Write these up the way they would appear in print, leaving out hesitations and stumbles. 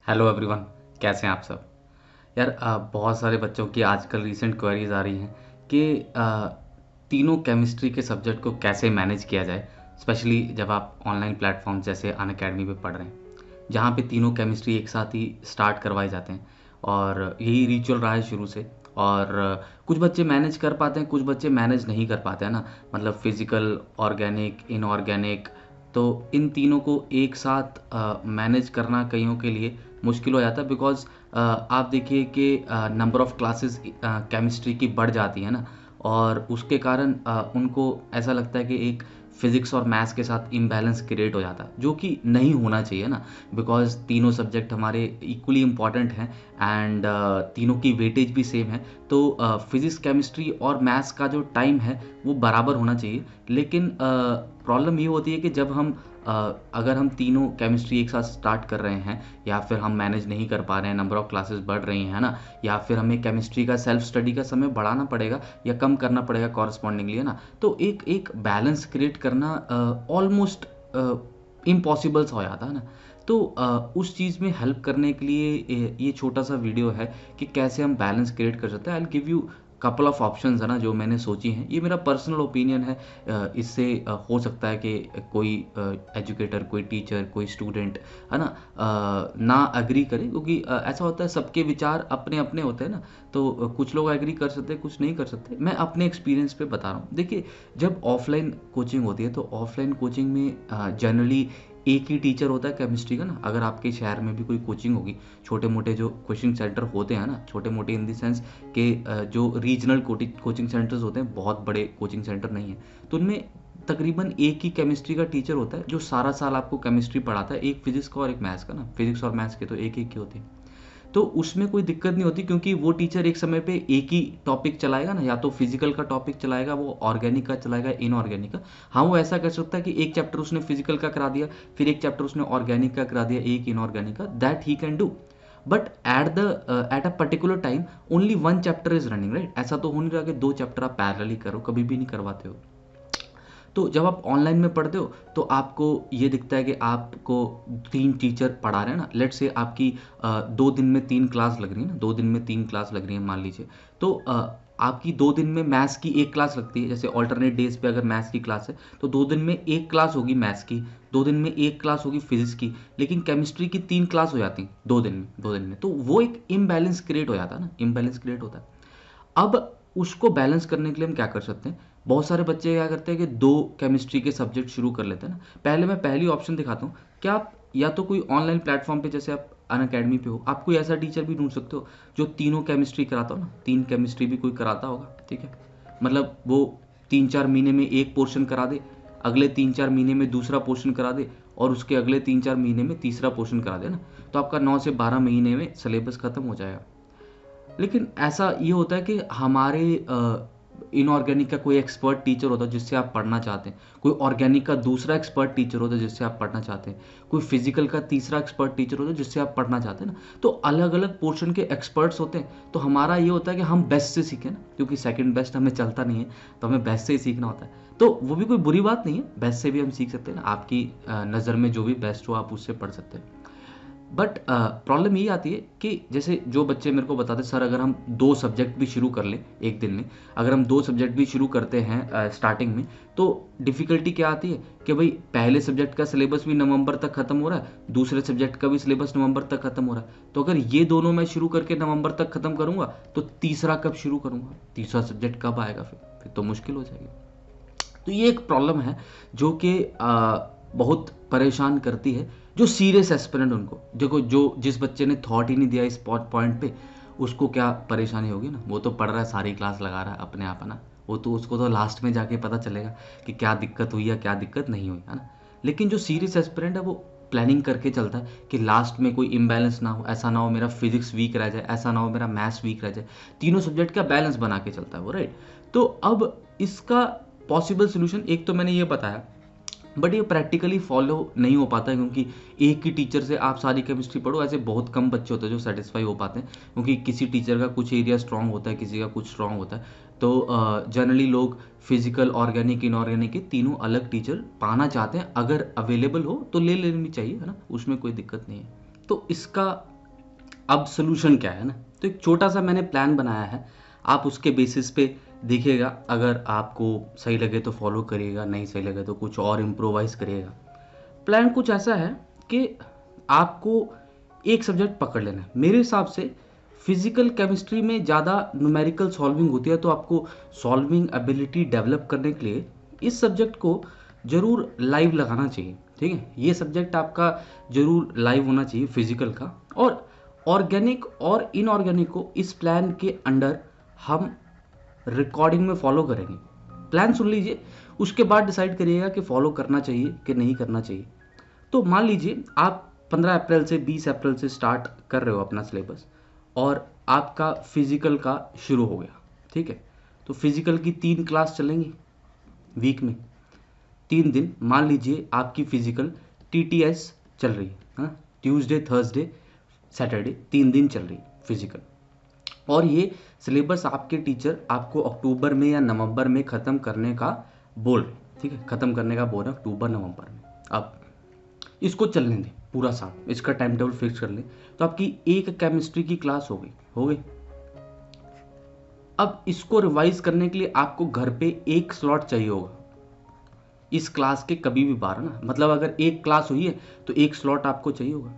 Hello everyone. कैसे हैं आप सब? यार बहुत सारे बच्चों की आजकल रीसेंट क्वेरीज आ रही हैं कि तीनों केमिस्ट्री के सब्जेक्ट को कैसे मैनेज किया जाए, स्पेशली जब आप ऑनलाइन प्लेटफॉर्म जैसे अनअकैडमी पे पढ़ रहे हैं, जहाँ पे तीनों केमिस्ट्री एक साथ ही स्टार्ट करवाए जाते हैं। और यही रिचुअल रहा है शुरू से। और कुछ बच्चे मैनेज कर पाते हैं, कुछ बच्चे मैनेज नहीं कर पाते हैं ना। मतलब फिजिकल, ऑर्गेनिक, इनऑर्गेनिक, तो इन तीनों को एक साथ मैनेज करना कईयों के लिए मुश्किल हो जाता है। बिकॉज आप देखिए कि नंबर ऑफ़ क्लासेस केमिस्ट्री की बढ़ जाती है ना। और उसके कारण उनको ऐसा लगता है कि एक फिज़िक्स और मैथ्स के साथ इम्बैलेंस क्रिएट हो जाता है, जो कि नहीं होना चाहिए ना। बिकॉज तीनों सब्जेक्ट हमारे इक्वली इम्पॉर्टेंट हैं एंड तीनों की वेटेज भी सेम है। तो फिज़िक्स, केमिस्ट्री और मैथ्स का जो टाइम है वो बराबर होना चाहिए। लेकिन प्रॉब्लम ये होती है कि जब हम अगर हम तीनों केमिस्ट्री एक साथ स्टार्ट कर रहे हैं, या फिर हम मैनेज नहीं कर पा रहे हैं, नंबर ऑफ़ क्लासेस बढ़ रही हैं, है ना, या फिर हमें केमिस्ट्री का सेल्फ स्टडी का समय बढ़ाना पड़ेगा या कम करना पड़ेगा कॉरस्पॉन्डिंगली, है ना। तो एक एक बैलेंस क्रिएट करना ऑलमोस्ट इम्पॉसिबल सा हो जाता है ना। तो उस चीज़ में हेल्प करने के लिए ये छोटा सा वीडियो है कि कैसे हम बैलेंस क्रिएट कर सकते हैं। I will give you couple of options, है ना, जो मैंने सोची हैं। ये मेरा पर्सनल ओपिनियन है। इससे हो सकता है कि कोई एजुकेटर, कोई टीचर, कोई स्टूडेंट, है ना, ना एग्री करे, क्योंकि ऐसा होता है सबके विचार अपने अपने होते हैं ना। तो कुछ लोग एग्री कर सकते हैं, कुछ नहीं कर सकते। मैं अपने एक्सपीरियंस पे बता रहा हूँ। देखिए, जब ऑफलाइन कोचिंग होती है तो ऑफलाइन कोचिंग में जनरली एक ही टीचर होता है केमिस्ट्री का ना। अगर आपके शहर में भी कोई कोचिंग होगी, छोटे मोटे जो कोचिंग सेंटर होते हैं ना, छोटे मोटे इन द सेंस कि जो रीजनल कोचिंग सेंटर्स होते हैं, बहुत बड़े कोचिंग सेंटर नहीं है, तो उनमें तकरीबन एक ही केमिस्ट्री का टीचर होता है जो सारा साल आपको केमिस्ट्री पढ़ाता है। एक फिजिक्स का और एक मैथ्स का ना। फिजिक्स और मैथ्स के तो एक एक ही होते हैं। तो उसमें कोई दिक्कत नहीं होती, क्योंकि वो टीचर एक समय पे एक ही टॉपिक चलाएगा ना। या तो फिजिकल का टॉपिक चलाएगा, वो ऑर्गेनिक का चलाएगा, इनऑर्गेनिक का। हाँ, वो ऐसा कर सकता है कि एक चैप्टर उसने फिजिकल का करा दिया, फिर एक चैप्टर उसने ऑर्गेनिक का करा दिया, एक इनऑर्गेनिक का। That he can do. But at a particular time only one chapter is running, right. ऐसा तो हो नहीं रहा कि दो चैप्टर आप पैरेलली करो, कभी भी नहीं करवाते हो। तो जब आप ऑनलाइन में पढ़ते हो तो आपको ये दिखता है कि आपको तीन टीचर पढ़ा रहे हैं ना। लेट से आपकी 2 दिन में 3 क्लास लग रही है ना, 2 दिन में 3 क्लास लग रही है मान लीजिए। तो आपकी 2 दिन में मैथ्स की एक क्लास लगती है। जैसे ऑल्टरनेट डेज पे अगर मैथ्स की क्लास है तो 2 दिन में एक क्लास होगी मैथ्स की, 2 दिन में एक क्लास होगी फिजिक्स की। लेकिन केमिस्ट्री की 3 क्लास हो जाती हैं 2 दिन में, 2 दिन में। तो वो एक इम्बैलेंस क्रिएट हो जाता है ना, इम्बैलेंस क्रिएट होता है। अब उसको बैलेंस करने के लिए हम क्या कर सकते हैं? बहुत सारे बच्चे क्या करते हैं कि दो केमिस्ट्री के सब्जेक्ट शुरू कर लेते हैं ना। पहले मैं पहली ऑप्शन दिखाता हूँ। क्या आप या तो कोई ऑनलाइन प्लेटफॉर्म पे, जैसे आप अनअकैडमी पे हो, आप कोई ऐसा टीचर भी ढूंढ सकते हो जो तीनों केमिस्ट्री कराता हो ना। तीन केमिस्ट्री भी कोई कराता होगा, ठीक है। मतलब वो 3-4 महीने में एक पोर्शन करा दे, अगले 3-4 महीने में दूसरा पोर्शन करा दे, और उसके अगले 3-4 महीने में तीसरा पोर्शन करा दे ना। तो आपका 9 से 12 महीने में सिलेबस खत्म हो जाएगा। लेकिन ऐसा ये होता है कि हमारे इनऑर्गेनिक का कोई एक्सपर्ट टीचर होता है जिससे आप पढ़ना चाहते हैं, कोई ऑर्गेनिक का दूसरा एक्सपर्ट टीचर होता है जिससे आप पढ़ना चाहते हैं, कोई फिजिकल का तीसरा एक्सपर्ट टीचर होता है जिससे आप पढ़ना चाहते हैं ना। तो अलग अलग पोर्शन के एक्सपर्ट्स होते हैं। तो हमारा ये होता है कि हम बेस्ट से सीखें ना, क्योंकि सेकंड बेस्ट हमें चलता नहीं है, तो हमें बेस्ट से ही सीखना होता है। तो वो भी कोई बुरी बात नहीं है, बेस्ट से भी हम सीख सकते हैं ना। आपकी नज़र में जो भी बेस्ट हो आप उससे पढ़ सकते हैं। बट प्रॉब्लम ये आती है कि जैसे जो बच्चे मेरे को बताते, सर अगर हम 2 सब्जेक्ट भी शुरू कर लें एक दिन में, अगर हम 2 सब्जेक्ट भी शुरू करते हैं स्टार्टिंग में, तो डिफ़िकल्टी क्या आती है कि भाई पहले सब्जेक्ट का सिलेबस भी नवंबर तक ख़त्म हो रहा है, दूसरे सब्जेक्ट का भी सिलेबस नवंबर तक ख़त्म हो रहा है। तो अगर ये दोनों मैं शुरू करके नवंबर तक ख़त्म करूँगा तो तीसरा कब शुरू करूँगा, तीसरा सब्जेक्ट कब आएगा? फिर तो मुश्किल हो जाएगी। तो ये एक प्रॉब्लम है जो कि बहुत परेशान करती है जो सीरियस एस्पिरेंट उनको। देखो, जो जिस बच्चे ने थॉट ही नहीं दिया इस पॉइंट पे, उसको क्या परेशानी होगी ना। वो तो पढ़ रहा है, सारी क्लास लगा रहा है अपने आप, है ना। वो तो उसको तो लास्ट में जाके पता चलेगा कि क्या दिक्कत हुई या क्या दिक्कत नहीं हुई, है ना। लेकिन जो सीरियस एस्पिरेंट है वो प्लानिंग करके चलता है कि लास्ट में कोई इम्बैलेंस ना हो। ऐसा ना हो मेरा फिजिक्स वीक रह जाए, ऐसा ना हो मेरा मैथ्स वीक रह जाए। तीनों सब्जेक्ट का बैलेंस बना के चलता है वो, राइट। तो अब इसका पॉसिबल सोल्यूशन एक तो मैंने ये बताया, बट ये प्रैक्टिकली फॉलो नहीं हो पाता है, क्योंकि एक ही टीचर से आप सारी केमिस्ट्री पढ़ो, ऐसे बहुत कम बच्चे होते हैं जो सेटिस्फाई हो पाते हैं। क्योंकि किसी टीचर का कुछ एरिया स्ट्रांग होता है, किसी का कुछ स्ट्रांग होता है। तो जनरली लोग फिजिकल, ऑर्गेनिक, इनऑर्गेनिक के तीनों अलग टीचर पाना चाहते हैं। अगर अवेलेबल हो तो ले लेनी चाहिए, है ना, उसमें कोई दिक्कत नहीं है। तो इसका अब सोल्यूशन क्या है ना, तो एक छोटा सा मैंने प्लान बनाया है, आप उसके बेसिस पे देखिएगा, अगर आपको सही लगे तो फॉलो करिएगा, नहीं सही लगे तो कुछ और इम्प्रोवाइज करिएगा। प्लान कुछ ऐसा है कि आपको एक सब्जेक्ट पकड़ लेना है। मेरे हिसाब से फिजिकल केमिस्ट्री में ज़्यादा न्यूमेरिकल सॉल्विंग होती है, तो आपको सॉल्विंग एबिलिटी डेवलप करने के लिए इस सब्जेक्ट को ज़रूर लाइव लगाना चाहिए। ठीक है, ये सब्जेक्ट आपका ज़रूर लाइव होना चाहिए फिजिकल का। और ऑर्गेनिक और इनऑर्गेनिक को इस प्लान के अंडर हम रिकॉर्डिंग में फॉलो करेंगे। प्लान सुन लीजिए, उसके बाद डिसाइड करिएगा कि फॉलो करना चाहिए कि नहीं करना चाहिए। तो मान लीजिए आप 15 अप्रैल से 20 अप्रैल से स्टार्ट कर रहे हो अपना सिलेबस, और आपका फिजिकल का शुरू हो गया। ठीक है, तो फिजिकल की 3 क्लास चलेंगी वीक में, 3 दिन। मान लीजिए आपकी फिजिकल टीटीएस चल रही है, हाँ, ट्यूसडे थर्सडे सैटरडे 3 दिन चल रही है फिजिकल। और ये सिलेबस आपके टीचर आपको अक्टूबर में या नवंबर में ख़त्म करने का बोल रहे। ठीक है, ख़त्म करने का बोल रहे हैं अक्टूबर नवंबर में। अब इसको चलने दें पूरा साल, इसका टाइम टेबल फिक्स कर लें, तो आपकी एक केमिस्ट्री की क्लास हो गई। अब इसको रिवाइज करने के लिए आपको घर पे एक स्लॉट चाहिए होगा इस क्लास के कभी भी बार ना, मतलब अगर एक क्लास हुई है तो एक स्लॉट आपको चाहिए होगा।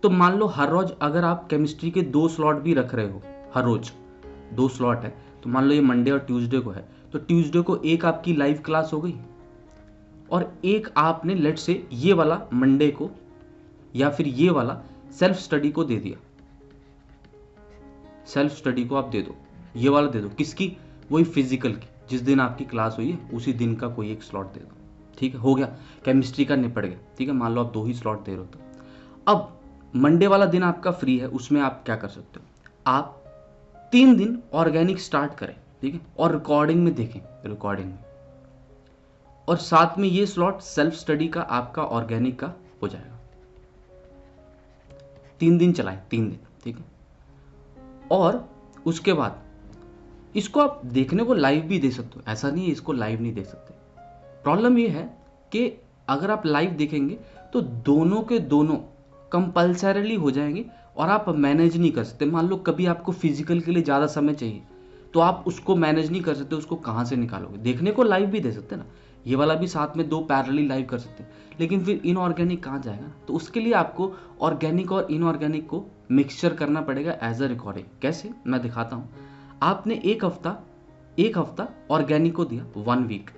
तो मान लो हर रोज अगर आप केमिस्ट्री के 2 स्लॉट भी रख रहे हो, हर रोज 2 स्लॉट है, तो मान लो ये मंडे और ट्यूसडे को है, तो ट्यूसडे को एक आपकी लाइव क्लास हो गई, और एक आपने लेट से ये वाला मंडे को या फिर ये वाला सेल्फ स्टडी को दे दिया। सेल्फ स्टडी को आप दे दो, ये वाला दे दो, किसकी? वही फिजिकल की, जिस दिन आपकी क्लास हुई है उसी दिन का कोई एक स्लॉट दे दो। ठीक है, हो गया, केमिस्ट्री का निपट गया। ठीक है, मान लो आप 2 ही स्लॉट दे रहे हो। तो अब मंडे वाला दिन आपका फ्री है, उसमें आप क्या कर सकते हो, आप 3 दिन ऑर्गेनिक स्टार्ट करें। ठीक है, और रिकॉर्डिंग में देखें, रिकॉर्डिंग में, और साथ में ये स्लॉट सेल्फ स्टडी का आपका ऑर्गेनिक का हो जाएगा। 3 दिन चलाएं, 3 दिन। ठीक है, और उसके बाद इसको आप देखने को लाइव भी दे सकते हो, ऐसा नहीं है इसको लाइव नहीं देख सकते। प्रॉब्लम ये है कि अगर आप लाइव देखेंगे तो दोनों के दोनों कंपल्सरीली हो जाएंगे, और आप मैनेज नहीं कर सकते। मान लो कभी आपको फिजिकल के लिए ज़्यादा समय चाहिए, तो आप उसको मैनेज नहीं कर सकते, उसको कहाँ से निकालोगे? देखने को लाइव भी दे सकते ना, ये वाला भी साथ में 2 पैरेलली लाइव कर सकते हैं, लेकिन फिर इनऑर्गेनिक कहाँ जाएगा? तो उसके लिए आपको ऑर्गेनिक और इनऑर्गेनिक को मिक्सचर करना पड़ेगा एज अ रिकॉर्डिंग। कैसे, मैं दिखाता हूँ। आपने एक हफ्ता ऑर्गेनिक को दिया, 1 वीक,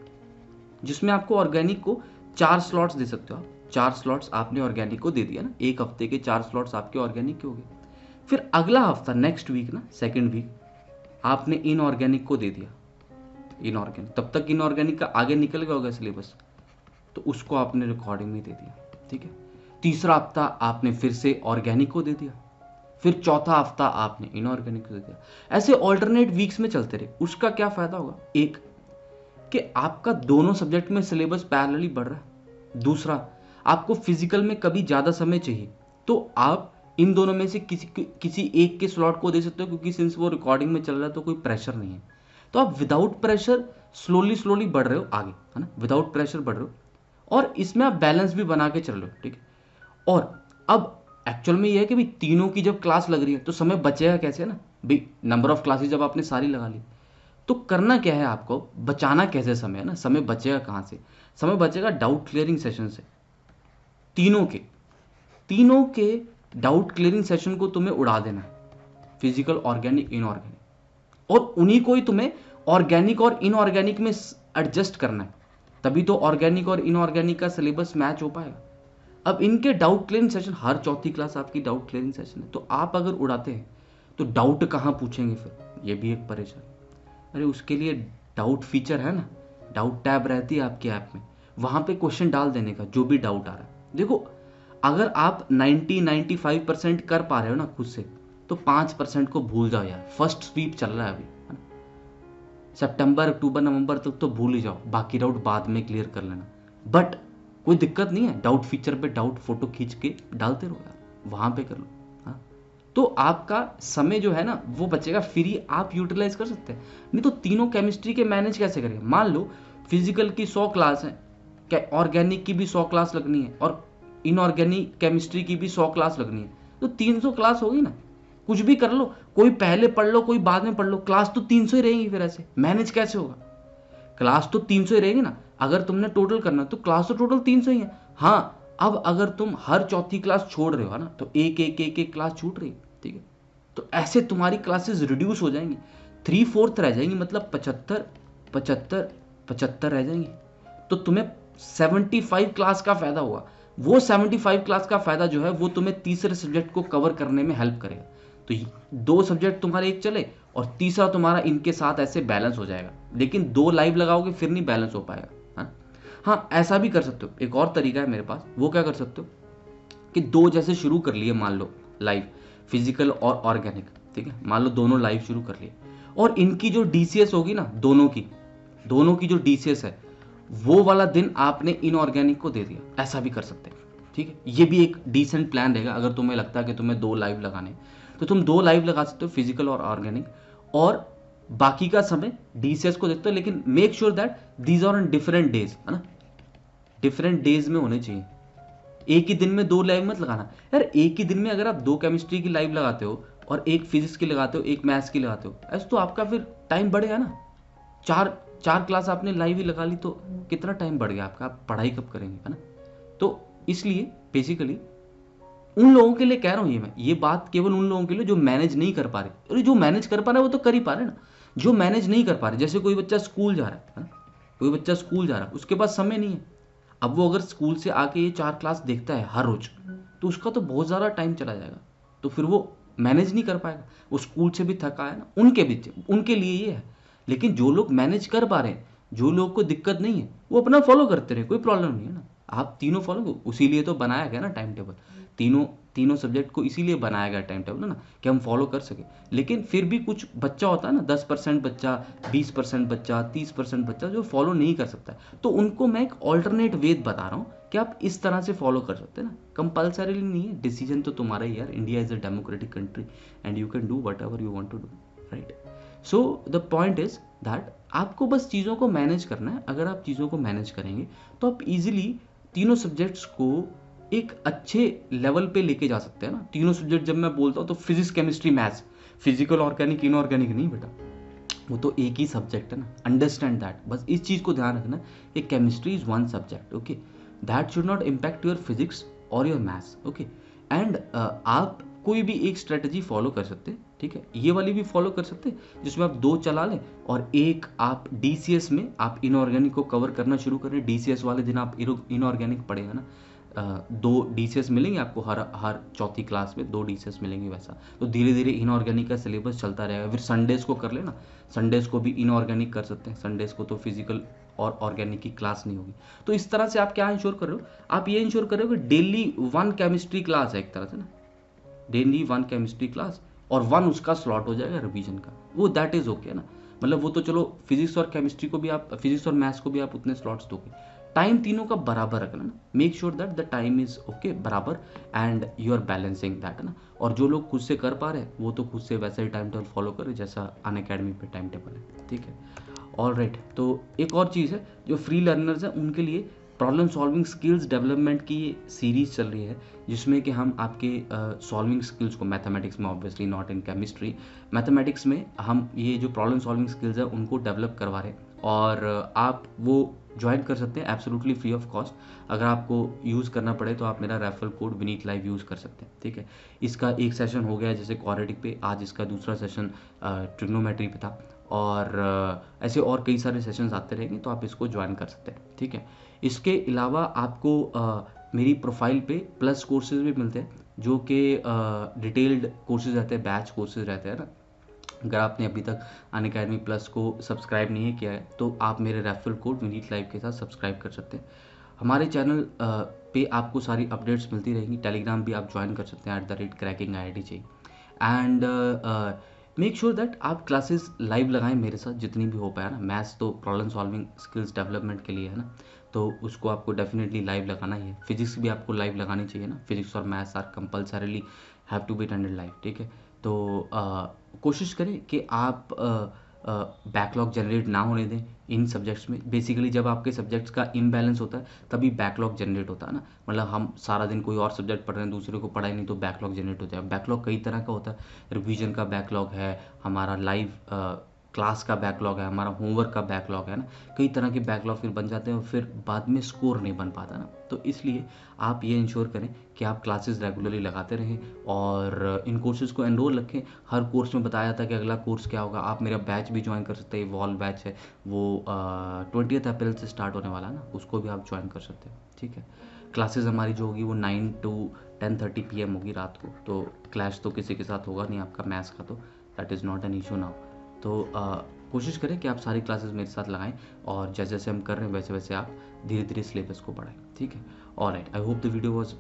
जिसमें आपको ऑर्गेनिक को 4 स्लॉट्स दे सकते हो आप। 4 स्लॉट्स आपने ऑर्गेनिक को दे दिया ना, एक हफ्ते के 4 स्लॉट्स आपके ऑर्गेनिक के हो गए। फिर अगला हफ्ता, नेक्स्ट वीक ना, सेकेंड वीक, आपने इनऑर्गेनिक को दे दिया। इनऑर्गेनिक, तब तक इनऑर्गेनिक का आगे निकल गया होगा सिलेबस, तो उसको आपने रिकॉर्डिंग में दे दिया। ठीक है, तीसरा हफ्ता आपने फिर से ऑर्गेनिक को दे दिया, फिर चौथा हफ्ता आपने इनऑर्गेनिक को दे दिया। ऐसे ऑल्टरनेट वीक्स में चलते रहे। उसका क्या फायदा होगा? एक कि आपका दोनों सब्जेक्ट में सिलेबस पैरेलली बढ़ रहा है। दूसरा, आपको फिजिकल में कभी ज़्यादा समय चाहिए तो आप इन दोनों में से किसी एक के स्लॉट को दे सकते हो, क्योंकि सिंस वो रिकॉर्डिंग में चल रहा है तो कोई प्रेशर नहीं है। तो आप विदाउट प्रेशर स्लोली बढ़ रहे हो आगे, है ना, विदाउट प्रेशर बढ़ रहे हो, और इसमें आप बैलेंस भी बना के चल रहे हो। ठीक है, और अब एक्चुअल में ये है कि भाई तीनों की जब क्लास लग रही है तो समय बचेगा कैसे ना भाई, नंबर ऑफ क्लासेस जब आपने सारी लगा ली, तो करना क्या है आपको, बचाना कैसे समय, है ना, समय बचेगा कहाँ से? समय बचेगा डाउट क्लियरिंग सेशन से। तीनों के डाउट क्लियरिंग सेशन को तुम्हें उड़ा देना है, फिजिकल, ऑर्गेनिक, इनऑर्गेनिक, और उन्हीं को ही तुम्हें ऑर्गेनिक और इनऑर्गेनिक में एडजस्ट करना है, तभी तो ऑर्गेनिक और इनऑर्गेनिक का सिलेबस मैच हो पाएगा। अब इनके डाउट क्लियरिंग सेशन, हर चौथी क्लास आपकी डाउट क्लियरिंग सेशन है, तो आप अगर उड़ाते हैं तो डाउट कहाँ पूछेंगे फिर? ये भी एक परेशानी। अरे उसके लिए डाउट फीचर है ना, डाउट टैब रहती है आपके ऐप में, वहाँ पे क्वेश्चन डाल देने का जो भी डाउट आ रहा है। देखो, अगर आप 90-95% कर पा रहे हो ना खुद से, तो 5% को भूल जाओ यार। फर्स्ट स्वीप चल रहा है अभी, है ना, सितंबर, अक्टूबर, नवंबर तक तो भूल ही जाओ, बाकी डाउट बाद में क्लियर कर लेना। बट कोई दिक्कत नहीं है, डाउट फीचर पे डाउट फोटो खींच के डालते रहो यार, वहाँ पे कर लो। हाँ, तो आपका समय जो है ना वो बचेगा, फ्री आप यूटिलाइज कर सकते हैं। नहीं तो तीनों केमिस्ट्री के मैनेज कैसे करेंगे? मान लो फिजिकल की 100 क्लास है, ऑर्गेनिक की भी 100 क्लास लगनी है, और इनऑर्गेनिक केमिस्ट्री की भी 100 क्लास लगनी है, तो 300 क्लास होगी ना। कुछ भी कर लो, कोई पहले पढ़ लो कोई बाद में पढ़ लो, क्लास तो 300 ही रहेंगी, फिर ऐसे मैनेज कैसे होगा? क्लास तो 300 ही रहेगी ना, अगर तुमने टोटल करना तो क्लास तो टोटल 300 ही है। हाँ, अब अगर तुम हर चौथी क्लास छोड़ रहे हो है ना, तो एक एक एक एक क्लास छूट रही है, ठीक है। तो ऐसे तुम्हारी क्लासेस रिड्यूस हो जाएंगी, 3/4 रह जाएंगी, मतलब 75 75 75 रह जाएंगी। तो तुम्हें 75 क्लास का फायदा हुआ। वो 75 क्लास का फायदा जो है वो तुम्हें तीसरे सब्जेक्ट को कवर करने में हेल्प करेगा। तो 2 सब्जेक्ट तुम्हारे एक चले और तीसरा तुम्हारा इनके साथ ऐसे बैलेंस हो जाएगा। लेकिन 2 लाइव लगाओगे फिर नहीं बैलेंस हो पाएगा। हाँ, ऐसा भी कर सकते हो, एक और तरीका है मेरे पास। वो क्या कर सकते हो कि 2 जैसे शुरू कर लिए, मान लो लाइव, फिजिकल और ऑर्गेनिक, ठीक है, मान लो दोनों लाइव शुरू कर लिए, और इनकी जो डीसीएस होगी ना, दोनों की जो डीसीएस है वो वाला दिन आपने इनऑर्गेनिक को दे दिया, ऐसा भी कर सकते हैं, ठीक है। ये भी एक डिसेंट प्लान रहेगा। अगर तुम्हें लगता है कि तुम्हें 2 लाइव लगाने तो तुम 2 लाइव लगा सकते हो, फिजिकल और ऑर्गेनिक, और बाकी का समय डीसीएस को देखते हो। लेकिन make sure that these are on different days, है ना, डिफरेंट डेज में होने चाहिए। एक ही दिन में 2 लाइव मत लगाना यार। एक ही दिन में अगर आप 2 केमिस्ट्री की लाइव लगाते हो और एक फिजिक्स की लगाते हो, एक मैथ्स की लगाते हो, ऐसे तो आपका फिर टाइम बढ़ेगा ना। चार चार क्लास आपने लाइव ही लगा ली तो कितना टाइम बढ़ गया आपका, आप पढ़ाई कब करेंगे, है ना। तो इसलिए बेसिकली उन लोगों के लिए कह रहा हूँ, मैं ये बात केवल उन लोगों के लिए जो मैनेज नहीं कर पा रहे। अरे जो मैनेज कर पा रहे वो तो कर ही पा रहे ना, जो मैनेज नहीं कर पा रहे, जैसे कोई बच्चा स्कूल जा रहा है ना, कोई बच्चा स्कूल जा रहा है, उसके पास समय नहीं है। अब वो अगर स्कूल से आके ये 4 क्लास देखता है हर रोज, तो उसका तो बहुत ज़्यादा टाइम चला जाएगा, तो फिर वो मैनेज नहीं कर पाएगा। वो स्कूल से भी थका है ना, उनके लिए ये है। लेकिन जो लोग मैनेज कर पा रहे हैं, जो लोग को दिक्कत नहीं है, वो अपना फॉलो करते रहे, कोई प्रॉब्लम नहीं है ना। आप तीनों फॉलो करो, उसीलिए तो बनाया गया ना टाइम टेबल। तीनों तीनों सब्जेक्ट को इसीलिए बनाया गया टाइम टेबल, है ना, कि हम फॉलो कर सके। लेकिन फिर भी कुछ बच्चा होता है ना, 10% बच्चा, 20% बच्चा, 30% बच्चा जो फॉलो नहीं कर सकता है, तो उनको मैं एक ऑल्टरनेट वे बता रहा हूँ कि आप इस तरह से फॉलो कर सकते हैं ना। कंपल्सरीली नहीं है, डिसीजन तो तुम्हारा ही यार। India is a democratic country and you can do whatever you want to do, right. So the point is that आपको बस चीज़ों को मैनेज करना है। अगर आप चीज़ों को मैनेज करेंगे तो आप इजीली तीनों सब्जेक्ट्स को एक अच्छे लेवल पे लेके जा सकते हैं ना। तीनों सब्जेक्ट जब मैं बोलता हूँ तो physics, chemistry, maths, physical, organic, inorganic नहीं बेटा, वो तो एक ही सब्जेक्ट है ना। अंडरस्टैंड दैट, बस इस चीज़ को ध्यान रखना, एक chemistry is one subject, okay, that should not impact your physics और योर मैथ्स, ओके। एंड आप कोई भी एक स्ट्रेटजी फॉलो कर सकते हैं, ठीक है, ये वाली भी फॉलो कर सकते हैं जिसमें आप 2 चला लें और एक आप डीसीएस में आप इनऑर्गेनिक को कवर करना शुरू करें। डीसीएस वाले दिन आप इनऑर्गेनिक पढ़ेगा ना, 2 डीसीएस मिलेंगे आपको, हर हर चौथी क्लास में 2 डीसीएस मिलेंगे। वैसा तो धीरे धीरे इनऑर्गेनिक का सिलेबस चलता रहेगा। फिर संडेज को कर लेना, संडेज को भी इनऑर्गेनिक कर सकते हैं, संडेज को तो फिजिकल और ऑर्गेनिक की क्लास नहीं होगी। तो इस तरह से आप क्या इंश्योर कर रहे हो, आप ये इंश्योर कर रहे हो कि डेली 1 केमिस्ट्री क्लास है एक तरह से ना, डेली 1 केमिस्ट्री क्लास, और 1 उसका स्लॉट हो जाएगा रिवीजन का, वो दैट इज ओके ना। मतलब वो तो चलो फिजिक्स और केमिस्ट्री को भी आप, फिजिक्स और मैथ्स को भी आप उतने स्लॉट्स दोगे। टाइम तीनों का बराबर रखना ना, make sure that the time is okay बराबर and you are balancing that, है ना। और जो लोग खुद से कर पा रहे हैं वो तो खुद से वैसा ही टाइम टेबल फॉलो करे जैसा अनअकैडमी पे टाइम टेबल है, ठीक है। ऑल राइट, तो एक और चीज़ है, जो फ्री लर्नर्स हैं उनके लिए प्रॉब्लम सॉल्विंग स्किल्स डेवलपमेंट की सीरीज चल रही है, जिसमें कि हम आपके सॉल्विंग स्किल्स को, मैथमेटिक्स में obviously, not in chemistry, mathematics में हम ये जो प्रॉब्लम सॉल्विंग स्किल्स है उनको डेवलप करवा रहे हैं। और आप वो ज्वाइन कर सकते हैं एब्सोल्युटली फ्री ऑफ कॉस्ट। अगर आपको यूज़ करना पड़े तो आप मेरा referral code Vineet live use कर सकते हैं, ठीक है। इसका एक सेशन हो गया जैसे क्वाड्रेटिक पे, आज इसका दूसरा सेशन ट्रिग्नोमेट्री पे था, और ऐसे और कई सारे सेशंस आते रहेंगे, तो आप इसको ज्वाइन कर सकते हैं, ठीक है। इसके अलावा आपको मेरी प्रोफाइल पे प्लस कोर्सेज भी मिलते हैं, जो कि डिटेल्ड कोर्सेज रहते हैं, बैच कोर्सेज रहते हैं ना। अगर आपने अभी तक अनअकैडमी प्लस को सब्सक्राइब नहीं किया है तो आप मेरे रेफरल कोड विनीत लाइव के साथ सब्सक्राइब कर सकते हैं। हमारे चैनल पे आपको सारी अपडेट्स मिलती रहेंगी। टेलीग्राम भी आप ज्वाइन कर सकते हैं @crackingiitj। And make sure that आप क्लासेस लाइव लगाएं मेरे साथ जितनी भी हो पाए ना। मैथ्स तो प्रॉब्लम सॉल्विंग स्किल्स डेवलपमेंट के लिए है ना, तो उसको आपको डेफिनेटली लाइव लगाना ही है। फिजिक्स भी आपको लाइव लगानी चाहिए ना, फिजिक्स और maths are compulsorily have to be attended live, ठीक है। तो कोशिश करें कि आप बैकलॉग जनरेट ना होने दें इन सब्जेक्ट्स में। बेसिकली जब आपके सब्जेक्ट्स का इम्बैलेंस होता है तभी बैकलॉग जनरेट होता है ना। मतलब हम सारा दिन कोई और सब्जेक्ट पढ़ रहे हैं, दूसरे को पढ़ा ही नहीं, तो बैकलॉग जनरेट हो जाए। बैकलॉग कई तरह का होता है, रिवीजन का बैकलॉग है, हमारा लाइव क्लास का बैकलॉग है, हमारा होमवर्क का बैकलॉग है ना। कई तरह के बैकलॉग फिर बन जाते हैं और फिर बाद में स्कोर नहीं बन पाता ना। तो इसलिए आप ये इंश्योर करें कि आप क्लासेस रेगुलरली लगाते रहें और इन कोर्सेज़ को एनरोल रखें। हर कोर्स में बताया जाता है कि अगला कोर्स क्या होगा। आप मेरा बैच भी ज्वाइन कर सकते हैं, वॉल बैच है वो 20 अप्रैल से स्टार्ट होने वाला है ना, उसको भी आप ज्वाइन कर सकते हैं। ठीक है, क्लासेस हमारी जो होगी वो 9 to 10:30 PM होगी रात को। तो क्लैश तो किसी के साथ होगा नहीं आपका मैथ्स का, तो that is not an issue now. तो कोशिश करें कि आप सारी क्लासेस मेरे साथ लगाएं और जैसे जैसे हम कर रहे हैं वैसे वैसे आप धीरे धीरे सिलेबस को बढ़ाएं। ठीक है, all right, I hope the video was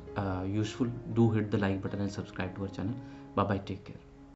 useful. Do hit the like button and subscribe to our channel. Bye bye, take care.